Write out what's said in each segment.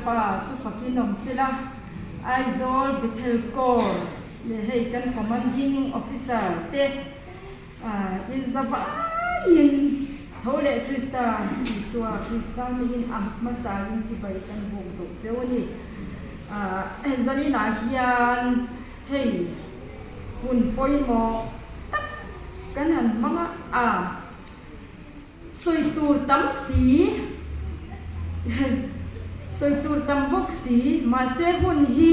pa chu fakinom sila Aizol Bethel Kor le hei kan commanding officer te in zava in thole Krista Iswa Krista in masali chi bai kan buk do chewani zalina hian hei hun poimo tak kan han mga soitur tam si soitur tam bok si ma se hun hi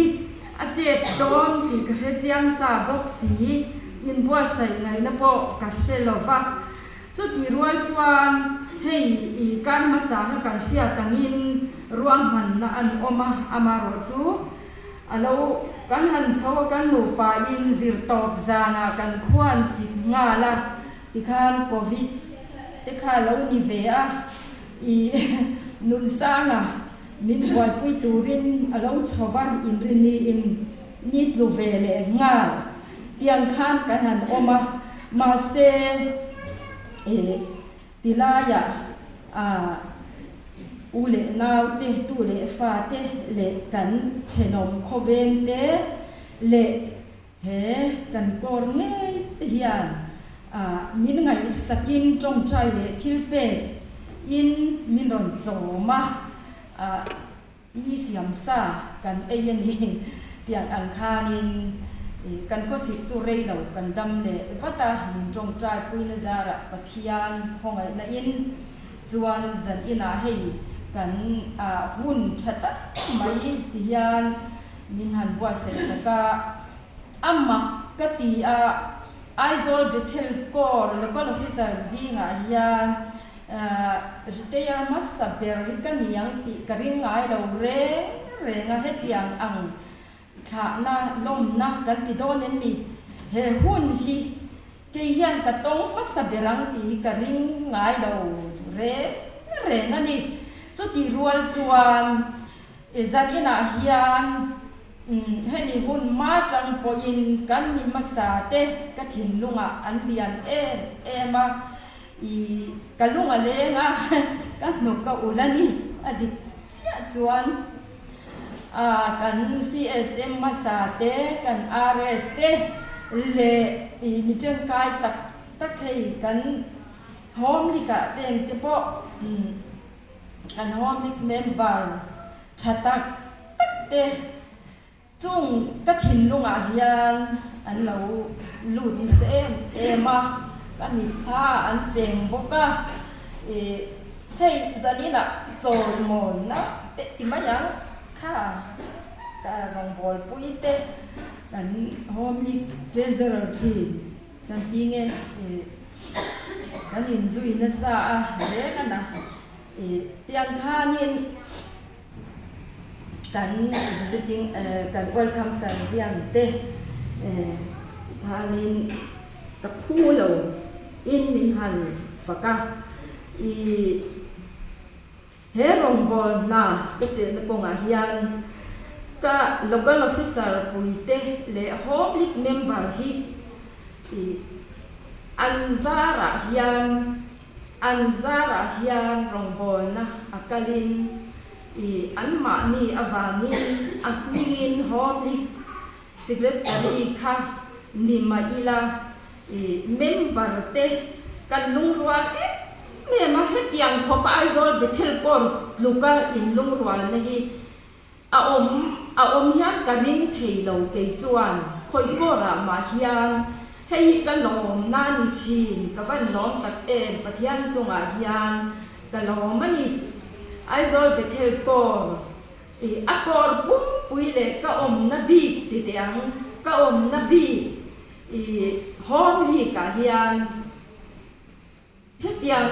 a che don ti ka jiang sa bok si in bua sai ngai na po ka selova chu ti rual chuan hei I kan ma sa ka kan sia tangin ruang man na an oma amaro chu alo kan han chaw kan nu pa in zir top zana kan khuan si nga la ti khan covid te kha lo ni ve a I nun sanga min boy pui turin alo chowan in rini in nit lu vele nga tiang khan kan han oma ma se tilaya ule nau te tu le fa te le kan thenom khoven te le he kan kor nge te hian min ngai sakin trong chai le thilpe in min ron choma mi siam sa kan ayani tiang ang khanin kan ko si chu rei lo kan dam le vata min trong chai pui na zara pathian hongai na in chuan zan ina hei kan hun thata mai tian min han bua se saka amma kati Aizol Bethel Kor local officer zinga hian retire masa berikan yang ti karing ngai lo re nga hetiang ang kha na lom na kan ti donen mi he hun hi ke hian ka tong masa berang ti karing ngai lo re nga ni chu ti rual chuan zan ina hian he ni hun ma chang po in kan mi masa te ka thin lunga an dian ema I kalunga le nga ka no ka ulani adi chia chuan kan CSM masate kan RS te le I mi chen kai tak hei kan home li ka ten te po kan home li member chatak tak te chung ka thin lunga hian an lo lut sem ema kan ni tha an cheng boka hei zanina chol mon na te ti ma yang kha ka rong bol pui te kan home ni treasurer thi kan tinge kan in zui na sa le kana tiang khanin kan visiting kan welcome san jiang te khanin ka phulo in min han faka he rong bol na ka che na ko nga hian ka local officer puite le public member hi anzara hian rong bol na akalin anma ni awangin akningin public secretary kha ni ma ila member te kan lung rual me ma het yang khop Aizol Bethel Kor luka in lung rual na hi a om hian kaning thei lo ke chuan khoi ko ra ma hian hei kan lom na ni chin ka van lom tak pathian chunga hian ka lom ani Aizol Bethel Kor a kor pum pui le ka om na bi ti tiang ka om na bi hom li ka hian hetiang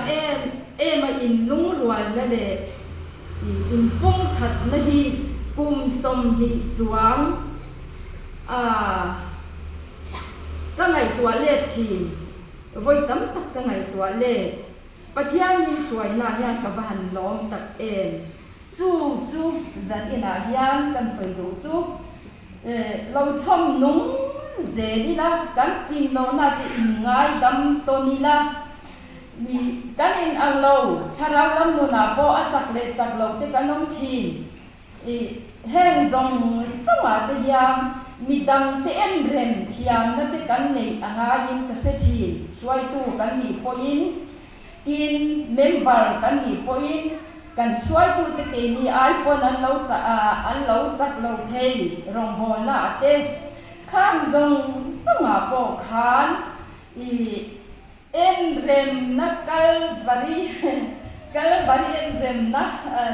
ma in lung rual na le in pum khat na hi pum som hi chuang ka ngai tua le thi voi tam tak ka ngai tua le pathian ni suai na hian ka van lom tak chu zan ina hian kan soi do chu lo chom nung zeli la kan kin no na ti in ngai dam to ni la mi kan in ang lo tharang lam no na po a chak le chak lo te kanom thi แห้งซองสวัสดียามมีดังเต็มเร็มเทียมนั่นที่กันในอ่างยินกษตรชีช่วยตู้กันนี่พอยินกินเมมเบอร์กันนี่พอยินกันช่วยตู้ที่นี่ไอพอนั้นเราจะจักเราเทยรองหัวหน้าเต้ข้างซองสวัสดีขานเอ็นเร็มนักกัลวารีเอ็นเร็มนะ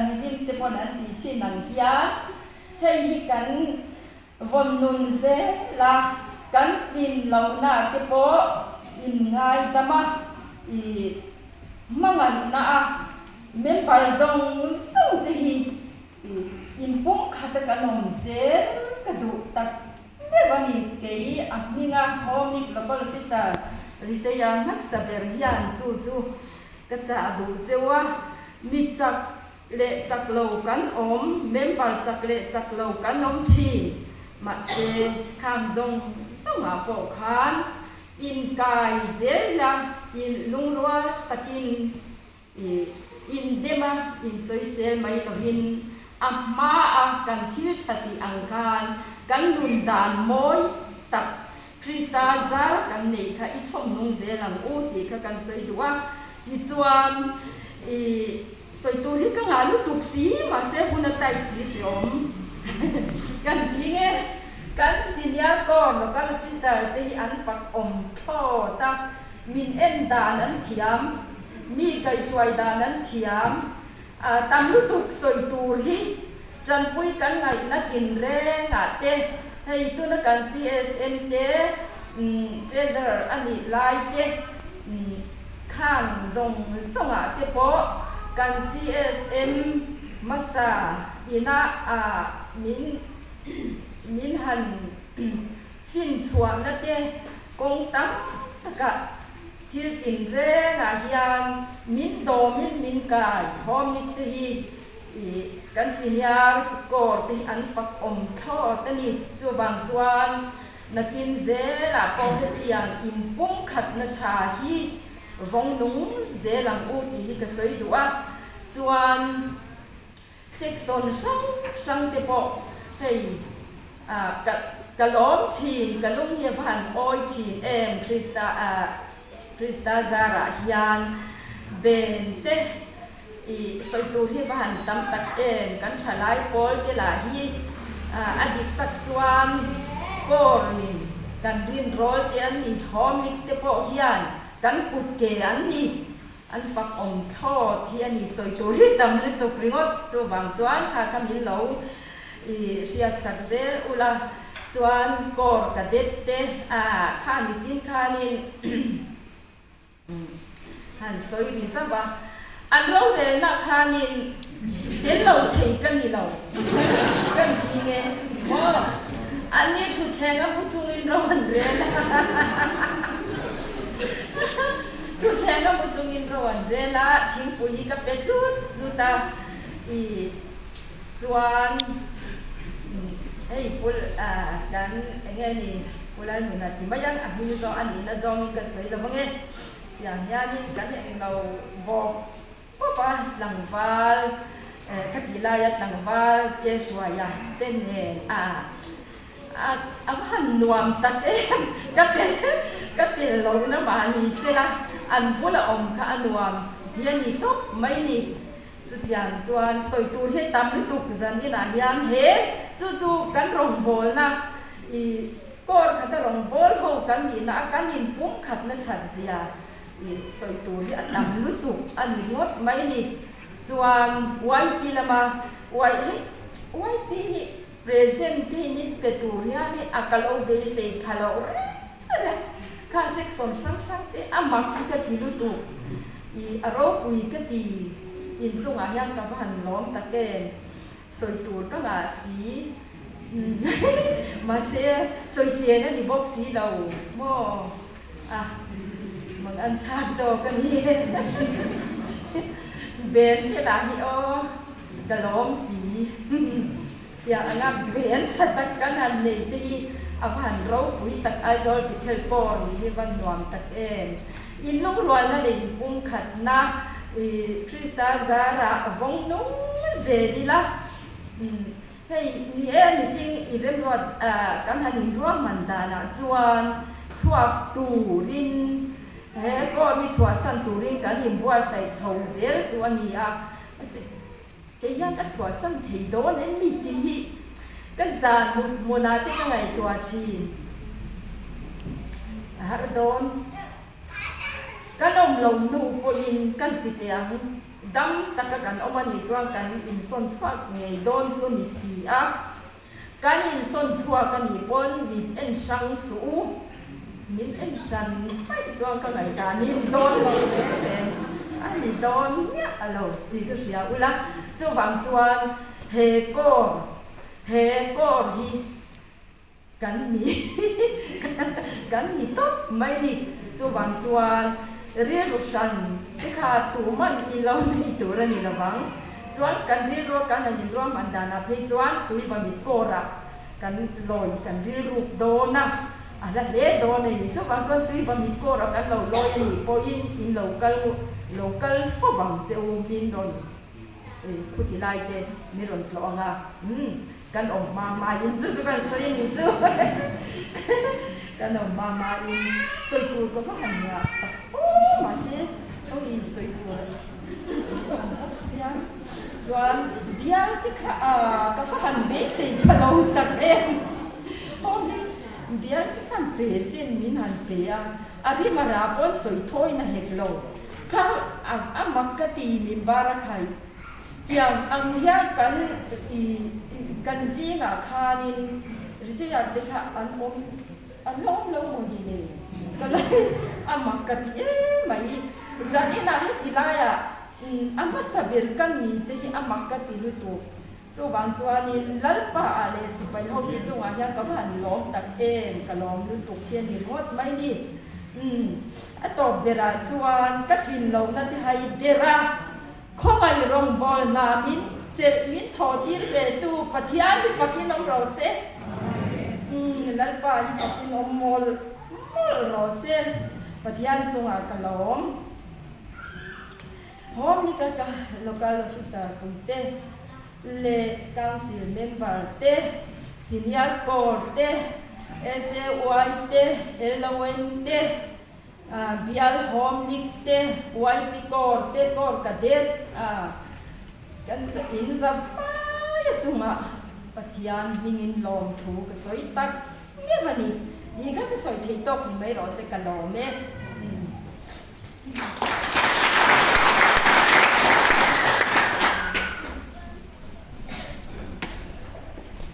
มีดิมเตปอนันติชินังยาให้กันวันนุนเซละกันกินเหล่านาเตปออินไงตามะมังอันนะเมมปาร์ซงสุดที่อินปุ่งขัดกันนมเซกระดูกตักเมื่อวันนี้เกย์อันมีงาโฮมิกแล้วก็ฟิสาริตยามัสเบริยันจูก็จะดูเจ้าว่ามีจักเละจักโลกันอมเมมเบอร์จักเละจักโลกันอมทีมาเซคำจงสงอาปกขันอินกายเซลาอินลุงรัวตะกินอินเดมาอินสวยเซลไม่ก็หินอัมมากันทิลชัติอังคารกันลุนดานมอยตักคริสตาซากันนี่ค่ะอีชมนงเซลังอูตีค่ะกันสวยดูว่าอีจวนสวยตัวที่กังหาลุตุกสีมาเซบุนไตสีชมกันที่เนี่ยกันสินยาก่อนแล้วกันฟิสาร์ที่อันฝักอมท่อตามินเอ็นดานั้นเทียมมีไก่สวยดานั้นเทียมตามลุตุกสวยตัวที่จันปุยกันไงนักกินแรงเต้ให้ตัวนักการ CSM เต้เทเซอร์อันนี้ไล่เต้ข้างทรงสงาเตปอกัน CSM มาซาอินามินหันฟินสวมนั่นเต้กงตั้งตะกะทิลตินเรงเฮียนมินโดมินกายพอมิตรีกันสิญญาโกอที่อันฝักอมท่อตันี่จูบางจวนนักกินเซล่ะปองเทียงอินปุ่งขัดนชาฮีวงนุงเซลังอูตีก็สวยดูจวนเซ็กซอนช่างเตปอให้กะล้อมชีนกะลุงเยพันออยชีนคริสตาซาราฮิยานเบนเตสวยตัวที่บ้านตำตักกันฉลายโพลที่ลาฮีอดีตปัจจุบันก็รินกันรินโรลที่อันนี้หอมิกเตปอฮิยานกันกุดเกอันนี้อันฝักอมท่อที่อันนี้สวยตัวที่ตำเลยตัวปริงอดตัวบางจวนค่ะคำนี้เราเชียสักเซอุลาจวนกอร์กระเด็ดเตข้านิจินข้านินหันสวยดีสักว่าอันเราเรียนนักข้านินเดี๋ยวเราเทกันนี่เรากันยังไงอันนี้ถูกแชร์กับผู้ทุนเราหันเรียนทุกแชร์ก็มุจงินร้อนเวลาทิ้งปุ๋ยกับเป็ดชุดตาจวนไอ้ปุลกันไงนี่ปุลหนูนะที่ไม่ยังมีซองอันนี้นะซองก็สวยแล้วมั้งอย่างนี้กันเนี่ยเราบอกป้าหลังวาลขัดยีลายหลังวาลเจ้าสวยเต้นเนี่ยหันนวมตัดก็เป็นเรานะบ้านนี้เสียละอันพวกเราอมข้านวมยันนี่ตกไม่นี่จุดอย่างจวนสวยตัวที่ตามฤดูกาลนี่นะยันเฮจู่กันรองบอลนะก็ขัดรองบอลเขากันนี่นะกันยินปุ่มขัดนั่นชัดเสียสวยตัวที่ตามฤดูอันนี้งดไม่นี่จวนไว้ปีละมาไว้ปีpresent ini keturia ni akalo base kalau ka section sang te amak ka tilu tu aro pui ka ti in chung ayang ka ban lom ta ken soi tur ka ga si ma se soi se na ni box si đâu mo mang an thak zo ka ni ben ke la hi o ka lom si ya anam ben chatak kanan ni ti avan ro pui tak azol bitel por ni van nuam tak in lu roi na le pum khat na krista zara vong no zedila hey ni ni sing iren wat kan han ruang mandana chuan chuak turin he ko ni chua san turin kan him bua sai chou zel chuan ni a ke yang ka chua san thei do nen mi ti hi ka zan mona te ka ngai tua chi har don kan lom nu po in kan ti tiang dam taka kan omani chuang kan in son chuak ngei don chu ni si a kan in son chuak kan ni pon min en sang su min en san fai chuang ka ngai ta ni don lo le ani don nya alo ti ka sia ula chu wang chuan he ko hi kan ni top mai ni chu wang chuan riel ru san cái kha tu man i lo ni tu ra ni lawang chuan kan riel ru kan ani ru man dana phe chuan tui ba mi ko ra kan loi kan riel ru do na ala le do ni chu wang chuan tui ba mi ko ra kan lo loi ni po in local fo bang cheu min ron khu ti lai te mi ron tlo nga kan om ma in chu kan so ni chu kan om ma in so tu ko fa han ya mà sẽ tôi đi soi bùa bốc xiang chuan bia thì cái phát hành bé sinh phải lâu tập em hôm bia thì hành bé sinh mình hành bé đi mà ra bọn soi thôi na hết lâu cái mặc cái gì mình bara khai yang ang ya kan gì ngà khanin rồi thì cái anh lâu lâu một gì này kalau amak kati mai zani na heti laya ama sabirkan ni te amak kati lutu chu bang chuani lalpa ale sipai ho ki chunga ya ka ban lom tak kalom lutu khian ni hot mai ni ato bera chuan katin lo na ti hai dera khongai rong bol na min min tho dir ve tu pathian ni pakin om ro se lalpa ni pakin om mol lo sen pathian chunga kalom hom ni ka local officer punte le council member te senior court te SAY te LON te bial home league te YP court te court cadet kan sa in za ya chunga pathian mingin lom thu ka soi tak me mani đi các cái sợi thịt tóc thì mấy đó sẽ cả lò mẹ